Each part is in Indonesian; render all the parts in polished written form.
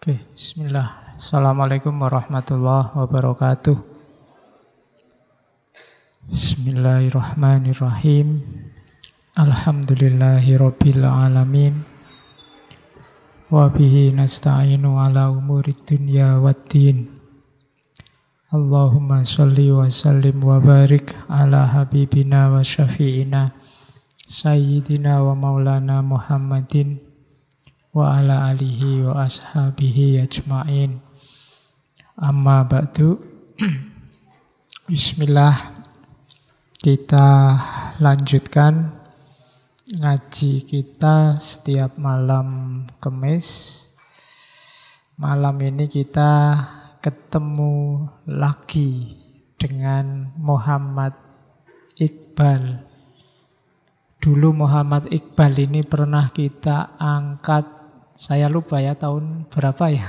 Oke, bismillah. Assalamualaikum warahmatullahi wabarakatuh. Bismillahirrahmanirrahim. Alhamdulillahirabbil alamin. Wa bihi nasta'inu ala umurid dunya waddin. Allahumma sholli wa sallim wa barik ala habibina wa syafi'ina sayyidina wa maulana Muhammadin wa ala alihi wa ashabihi ajma'in. Amma ba'du. Bismillah. Kita lanjutkan ngaji kita setiap malam Kamis. Malam ini kita ketemu lagi dengan Muhammad Iqbal. Dulu Muhammad Iqbal ini pernah kita angkat, saya lupa ya tahun berapa ya,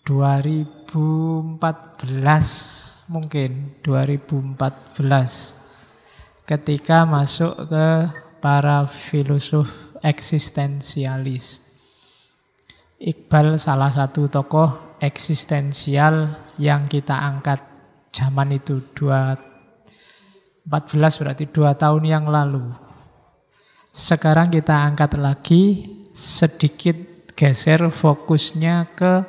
2014 mungkin, 2014, ketika masuk ke para filosof eksistensialis. Iqbal salah satu tokoh eksistensial yang kita angkat zaman itu, 2014 berarti 2 tahun yang lalu. Sekarang kita angkat lagi, sedikit geser fokusnya ke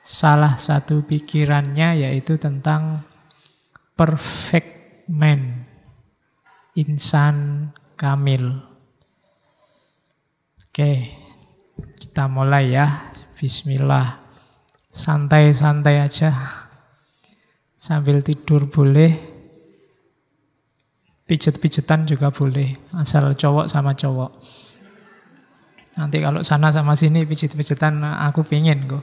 salah satu pikirannya, yaitu tentang perfect man, insan kamil. Oke, kita mulai ya. Bismillah. Santai-santai aja. Sambil tidur boleh. Pijet-pijetan juga boleh. Asal cowok sama cowok. Nanti kalau sana sama sini pijet-pijetan aku pingin kok.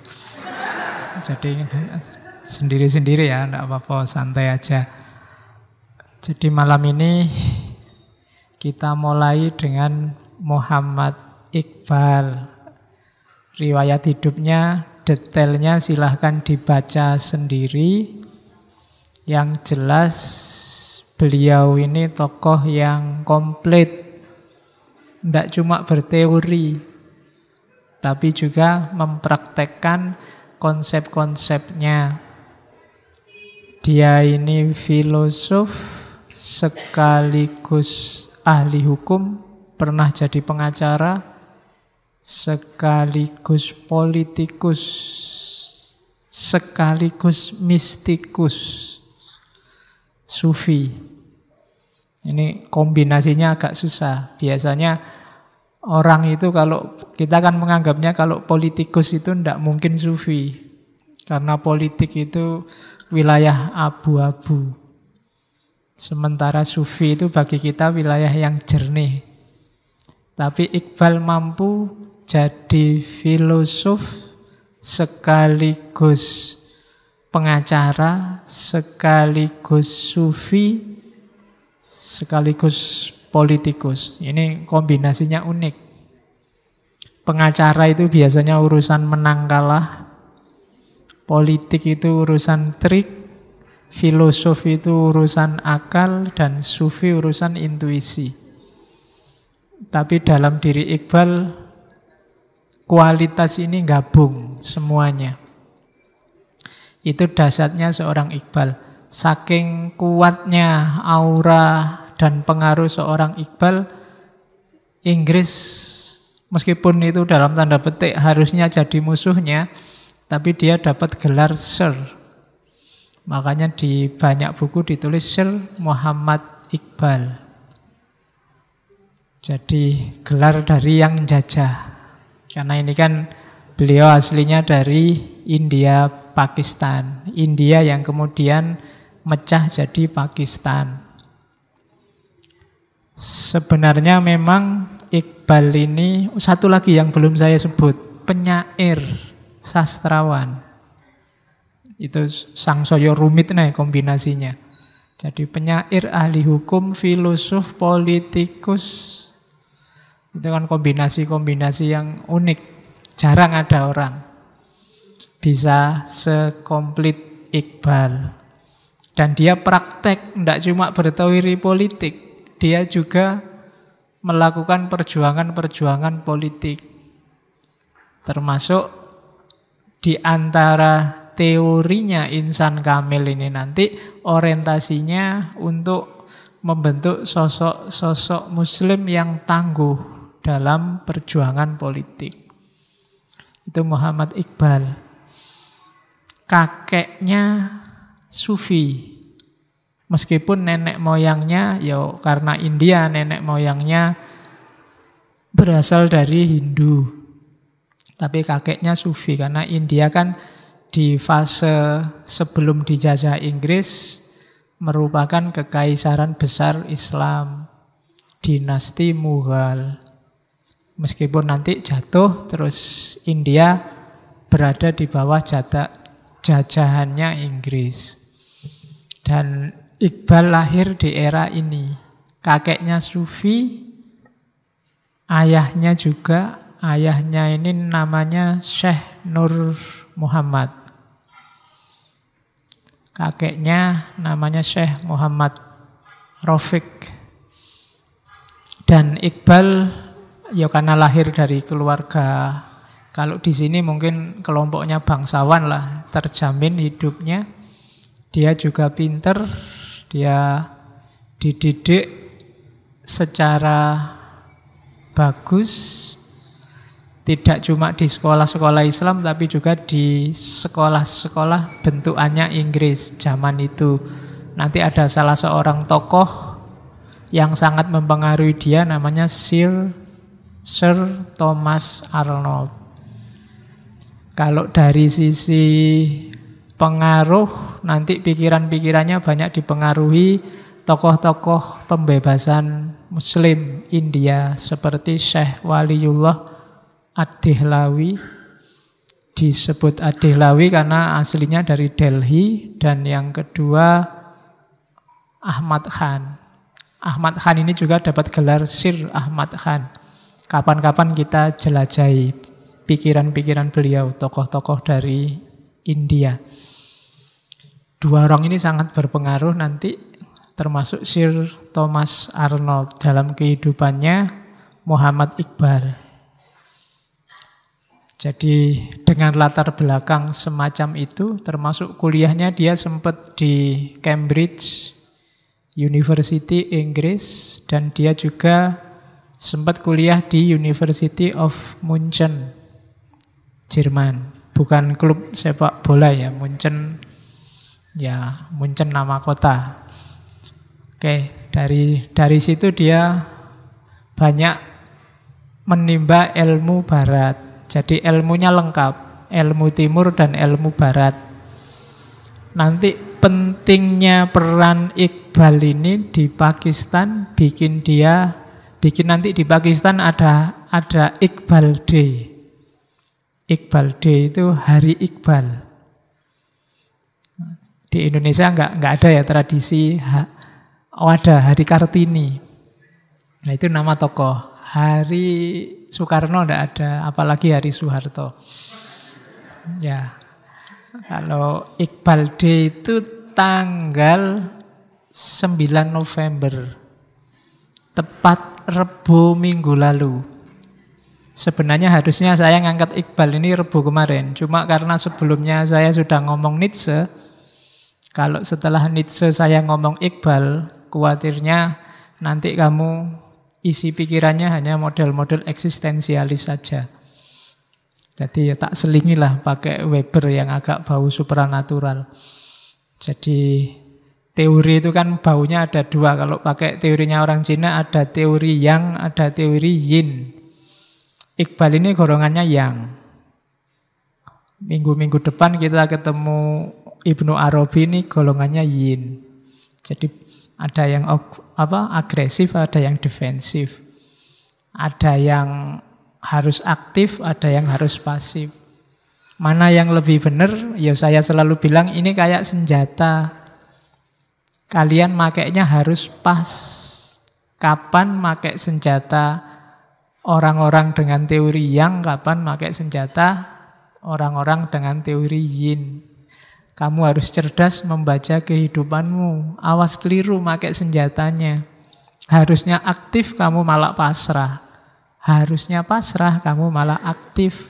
Jadi sendiri-sendiri ya, enggak apa-apa, santai aja. Jadi malam ini kita mulai dengan Muhammad Iqbal. Riwayat hidupnya, detailnya silahkan dibaca sendiri. Yang jelas beliau ini tokoh yang komplit. Tidak cuma berteori, tapi juga mempraktekkan konsep-konsepnya. Dia ini filosof sekaligus ahli hukum, pernah jadi pengacara, sekaligus politikus, sekaligus mistikus, sufi. Ini kombinasinya agak susah. Biasanya orang itu kalau kita kan menganggapnya kalau politikus itu tidak mungkin sufi. Karena politik itu wilayah abu-abu. Sementara sufi itu bagi kita wilayah yang jernih. Tapi Iqbal mampu jadi filosof sekaligus pengacara, sekaligus sufi, sekaligus politikus. Ini kombinasinya unik. Pengacara itu biasanya urusan menang kalah, politik itu urusan trik, filosof itu urusan akal, dan sufi urusan intuisi. Tapi dalam diri Iqbal, kualitas ini gabung semuanya. Itu dasarnya seorang Iqbal. Saking kuatnya aura dan pengaruh seorang Iqbal, Inggris meskipun itu dalam tanda petik harusnya jadi musuhnya, tapi dia dapat gelar Sir. Makanya di banyak buku ditulis Sir Muhammad Iqbal. Jadi gelar dari yang jajah. Karena ini kan beliau aslinya dari India, Pakistan. India yang kemudian mecah jadi Pakistan. Sebenarnya memang Iqbal ini, satu lagi yang belum saya sebut, penyair, sastrawan. Itu sangsaya rumit nih kombinasinya. Jadi penyair, ahli hukum, filosof, politikus. Itu kan kombinasi-kombinasi yang unik. Jarang ada orang bisa sekomplit Iqbal. Dan dia praktek, tidak cuma berteori politik, dia juga melakukan perjuangan-perjuangan politik. Termasuk di antara teorinya insan kamil ini nanti orientasinya untuk membentuk sosok-sosok muslim yang tangguh dalam perjuangan politik. Itu Muhammad Iqbal. Kakeknya Sufi. Meskipun nenek moyangnya ya karena India, nenek moyangnya berasal dari Hindu. Tapi kakeknya Sufi karena India kan di fase sebelum dijajah Inggris merupakan kekaisaran besar Islam, dinasti Mughal. Meskipun nanti jatuh, terus India berada di bawah jajahannya Inggris. Dan Iqbal lahir di era ini. Kakeknya Sufi, ayahnya ini namanya Syekh Nur Muhammad. Kakeknya namanya Syekh Muhammad Rafiq. Dan Iqbal ya karena lahir dari keluarga, kalau di sini mungkin kelompoknya bangsawan lah, terjamin hidupnya. Dia juga pinter, dia dididik secara bagus, tidak cuma di sekolah-sekolah Islam, tapi juga di sekolah-sekolah bentukannya Inggris zaman itu. Nanti ada salah seorang tokoh yang sangat mempengaruhi dia, namanya Sir Thomas Arnold. Kalau dari sisi pengaruh, nanti pikiran-pikirannya banyak dipengaruhi tokoh-tokoh pembebasan Muslim India seperti Syekh Waliullah Ad-Dehlawi. Disebut Ad-Dehlawi karena aslinya dari Delhi. Dan yang kedua Ahmad Khan. Ahmad Khan ini juga dapat gelar Sir Ahmad Khan. Kapan-kapan kita jelajahi pikiran-pikiran beliau, tokoh-tokoh dari India. Dua orang ini sangat berpengaruh nanti, termasuk Sir Thomas Arnold dalam kehidupannya Muhammad Iqbal. Jadi dengan latar belakang semacam itu, termasuk kuliahnya dia sempat di Cambridge University Inggris, dan dia juga sempat kuliah di University of München, Jerman. Bukan klub sepak bola ya, München nama kota. Oke, dari situ dia banyak menimba ilmu barat. Jadi ilmunya lengkap, ilmu timur dan ilmu barat. Nanti pentingnya peran Iqbal ini di Pakistan bikin nanti di Pakistan ada Iqbal Day. Iqbal Day itu Hari Iqbal. Di Indonesia nggak ada ya tradisi. Ada Hari Kartini. Nah itu nama tokoh. Hari Soekarno nggak ada, apalagi Hari Soeharto. Ya, kalau Iqbal Day itu tanggal 9 November, tepat Rebo minggu lalu. Sebenarnya harusnya saya ngangkat Iqbal ini Rebo kemarin, cuma karena sebelumnya saya sudah ngomong Nietzsche. Kalau setelah Nietzsche saya ngomong Iqbal, khawatirnya nanti kamu isi pikirannya hanya model-model eksistensialis saja. Jadi ya tak selingilah pakai Weber yang agak bau supranatural. Jadi teori itu kan baunya ada dua. Kalau pakai teorinya orang Cina ada teori yang, ada teori yin. Iqbal ini golongannya yang. Minggu-minggu depan kita ketemu Ibnu Arabi, ini golongannya yin. Jadi ada yang agresif, ada yang defensif. Ada yang harus aktif, ada yang harus pasif. Mana yang lebih benar? Ya saya selalu bilang ini kayak senjata. Kalian makainya harus pas. Kapan pakai senjata orang-orang dengan teori yang, kapan pakai senjata orang-orang dengan teori yin. Kamu harus cerdas membaca kehidupanmu. Awas keliru pakai senjatanya. Harusnya aktif, kamu malah pasrah. Harusnya pasrah, kamu malah aktif.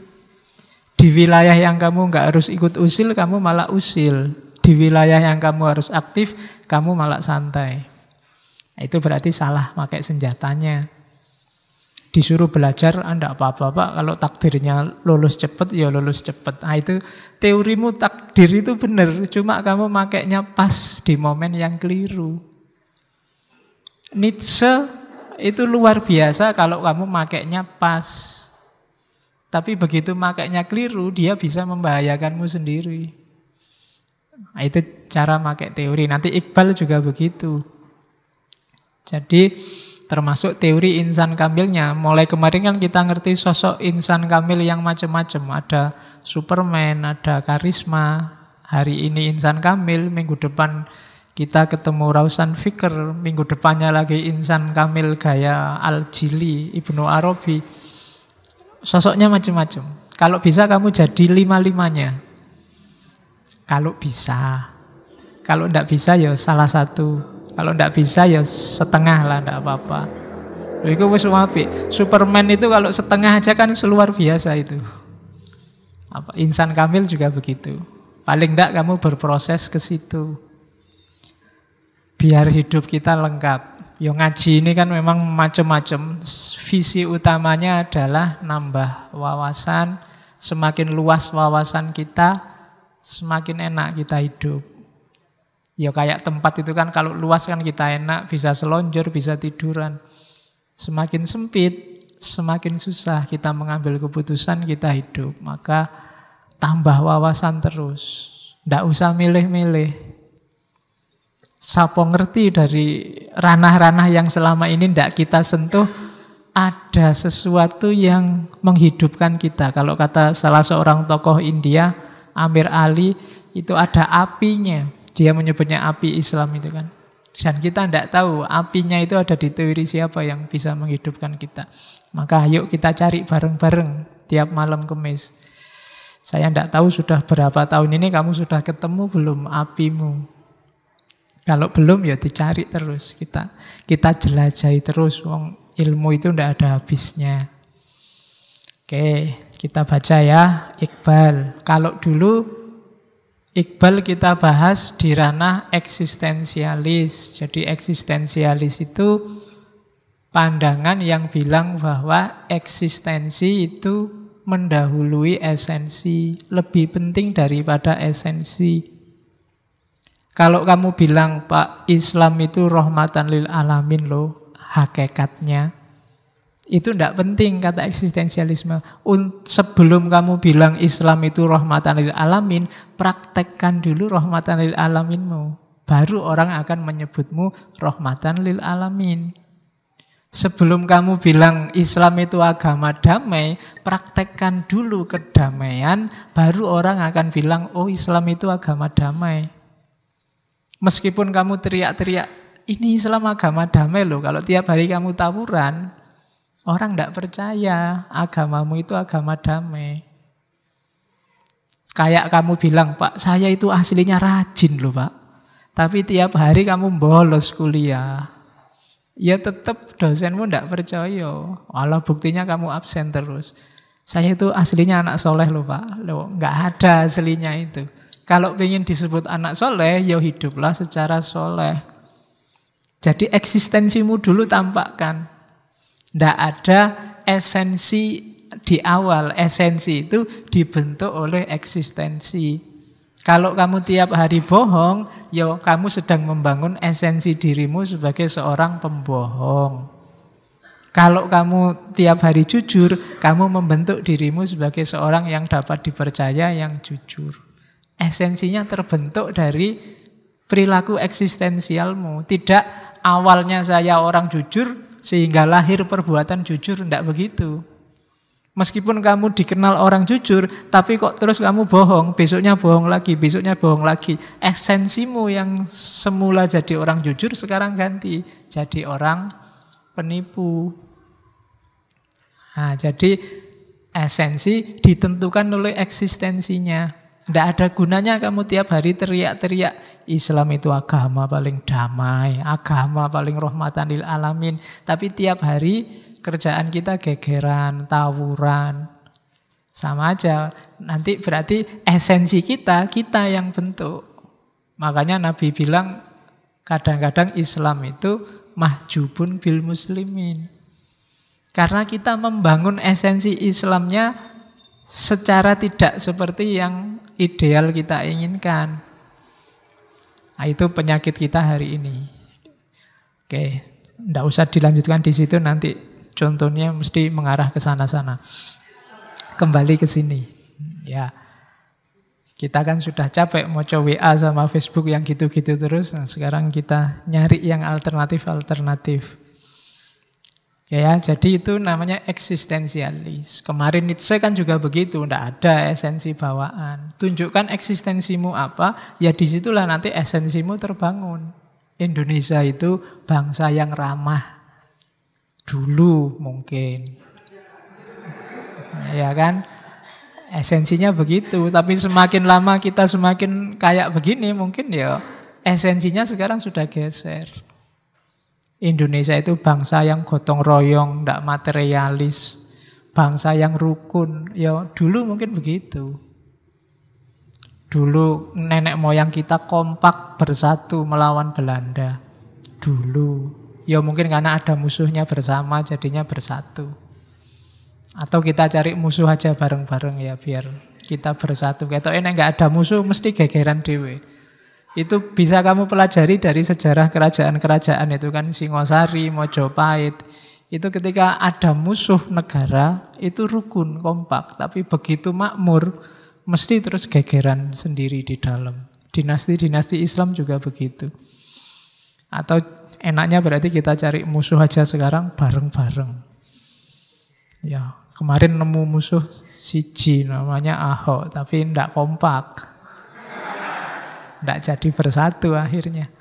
Di wilayah yang kamu nggak harus ikut usil, kamu malah usil. Di wilayah yang kamu harus aktif, kamu malah santai. Itu berarti salah pakai senjatanya. Disuruh belajar, enggak apa-apa Pak, kalau takdirnya lulus cepet, ya lulus cepet. Nah itu teorimu takdir itu benar, cuma kamu makainya pas di momen yang keliru. Nietzsche itu luar biasa kalau kamu makainya pas. Tapi begitu makainya keliru, dia bisa membahayakanmu sendiri. Nah, itu cara pakai teori. Nanti Iqbal juga begitu. Jadi termasuk teori insan kamilnya. Mulai kemarin kan kita ngerti sosok insan kamil yang macam-macam. Ada Superman, ada karisma. Hari ini insan kamil, minggu depan kita ketemu Rausan Fikr, minggu depannya lagi insan kamil gaya Al-Jili, Ibnu Arabi. Sosoknya macam-macam. Kalau bisa kamu jadi lima-limanya. Kalau bisa. Kalau tidak bisa ya salah satu. Kalau tidak bisa ya setengah lah, tidak apa-apa. Itu wis apik. Superman itu kalau setengah aja kan luar biasa itu. Insan kamil juga begitu. Paling tidak kamu berproses ke situ. Biar hidup kita lengkap. Yang ngaji ini kan memang macam-macam. Visi utamanya adalah nambah wawasan. Semakin luas wawasan kita, semakin enak kita hidup. Ya kayak tempat itu kan kalau luas kan kita enak, bisa selonjor, bisa tiduran. Semakin sempit, semakin susah kita mengambil keputusan, kita hidup. Maka tambah wawasan terus. Nggak usah milih-milih. Siapa ngerti dari ranah-ranah yang selama ini ndak kita sentuh, ada sesuatu yang menghidupkan kita. Kalau kata salah seorang tokoh India, Amir Ali, itu ada apinya. Dia menyebutnya api Islam itu kan. Dan kita tidak tahu apinya itu ada di teori siapa yang bisa menghidupkan kita. Maka ayo kita cari bareng-bareng tiap malam Kamis. Saya tidak tahu sudah berapa tahun ini kamu sudah ketemu belum apimu. Kalau belum ya dicari terus. Kita jelajahi terus. Wong ilmu itu tidak ada habisnya. Oke, kita baca ya Iqbal. Kalau dulu Iqbal kita bahas di ranah eksistensialis. Jadi eksistensialis itu pandangan yang bilang bahwa eksistensi itu mendahului esensi, lebih penting daripada esensi. Kalau kamu bilang Pak, Islam itu rahmatan lil alamin loh, hakikatnya. Itu tidak penting kata eksistensialisme. Sebelum kamu bilang Islam itu rahmatan lil alamin, praktekkan dulu rahmatan lil alaminmu. Baru orang akan menyebutmu rahmatan lil alamin. Sebelum kamu bilang Islam itu agama damai, praktekkan dulu kedamaian, baru orang akan bilang, oh Islam itu agama damai. Meskipun kamu teriak-teriak, ini Islam agama damai loh, kalau tiap hari kamu tawuran, orang tidak percaya agamamu itu agama damai. Kayak kamu bilang, Pak, saya itu aslinya rajin loh Pak. Tapi tiap hari kamu bolos kuliah. Ya tetap dosenmu tidak percaya. Walau buktinya kamu absen terus. Saya itu aslinya anak soleh loh Pak. Loh, nggak ada aslinya itu. Kalau ingin disebut anak soleh, ya hiduplah secara soleh. Jadi eksistensimu dulu tampakkan. Tidak ada esensi di awal. Esensi itu dibentuk oleh eksistensi. Kalau kamu tiap hari bohong, ya kamu sedang membangun esensi dirimu sebagai seorang pembohong. Kalau kamu tiap hari jujur, kamu membentuk dirimu sebagai seorang yang dapat dipercaya, yang jujur. Esensinya terbentuk dari perilaku eksistensialmu. Tidak awalnya saya orang jujur, sehingga lahir perbuatan jujur, tidak begitu. Meskipun kamu dikenal orang jujur, tapi kok terus kamu bohong, besoknya bohong lagi, besoknya bohong lagi. Esensimu yang semula jadi orang jujur, sekarang ganti jadi orang penipu. Nah, jadi esensi ditentukan oleh eksistensinya. Tidak ada gunanya kamu tiap hari teriak-teriak Islam itu agama paling damai, agama paling rahmatan lil alamin. Tapi tiap hari kerjaan kita gegeran, tawuran. Sama aja. Nanti berarti esensi kita yang bentuk. Makanya Nabi bilang kadang-kadang Islam itu mahjubun bil muslimin. Karena kita membangun esensi Islamnya secara tidak seperti yang ideal kita inginkan. Nah, itu penyakit kita hari ini. Oke, enggak usah dilanjutkan di situ, nanti contohnya mesti mengarah ke sana-sana. Kembali ke sini. Ya. Kita kan sudah capek mau coba WA sama Facebook yang gitu-gitu terus. Nah, sekarang kita nyari yang alternatif-alternatif. Ya, jadi itu namanya eksistensialis. Kemarin Nietzsche kan juga begitu, enggak ada esensi bawaan. Tunjukkan eksistensimu apa, ya disitulah nanti esensimu terbangun. Indonesia itu bangsa yang ramah. Dulu mungkin. Ya kan? Esensinya begitu. Tapi semakin lama kita semakin kayak begini, mungkin ya esensinya sekarang sudah geser. Indonesia itu bangsa yang gotong royong, tidak materialis. Bangsa yang rukun. Ya dulu mungkin begitu. Dulu nenek moyang kita kompak bersatu melawan Belanda. Dulu. Ya mungkin karena ada musuhnya bersama jadinya bersatu. Atau kita cari musuh aja bareng-bareng ya biar kita bersatu. Kalau ini nggak ada musuh mesti gegeran dewe. Itu bisa kamu pelajari dari sejarah kerajaan-kerajaan itu kan Singosari, Mojopahit. Itu ketika ada musuh negara itu rukun, kompak. Tapi begitu makmur mesti terus gegeran sendiri di dalam. Dinasti-dinasti Islam juga begitu. Atau enaknya berarti kita cari musuh aja sekarang bareng-bareng. Ya. Kemarin nemu musuh siji namanya Ahok, tapi tidak kompak. Tidak jadi bersatu akhirnya.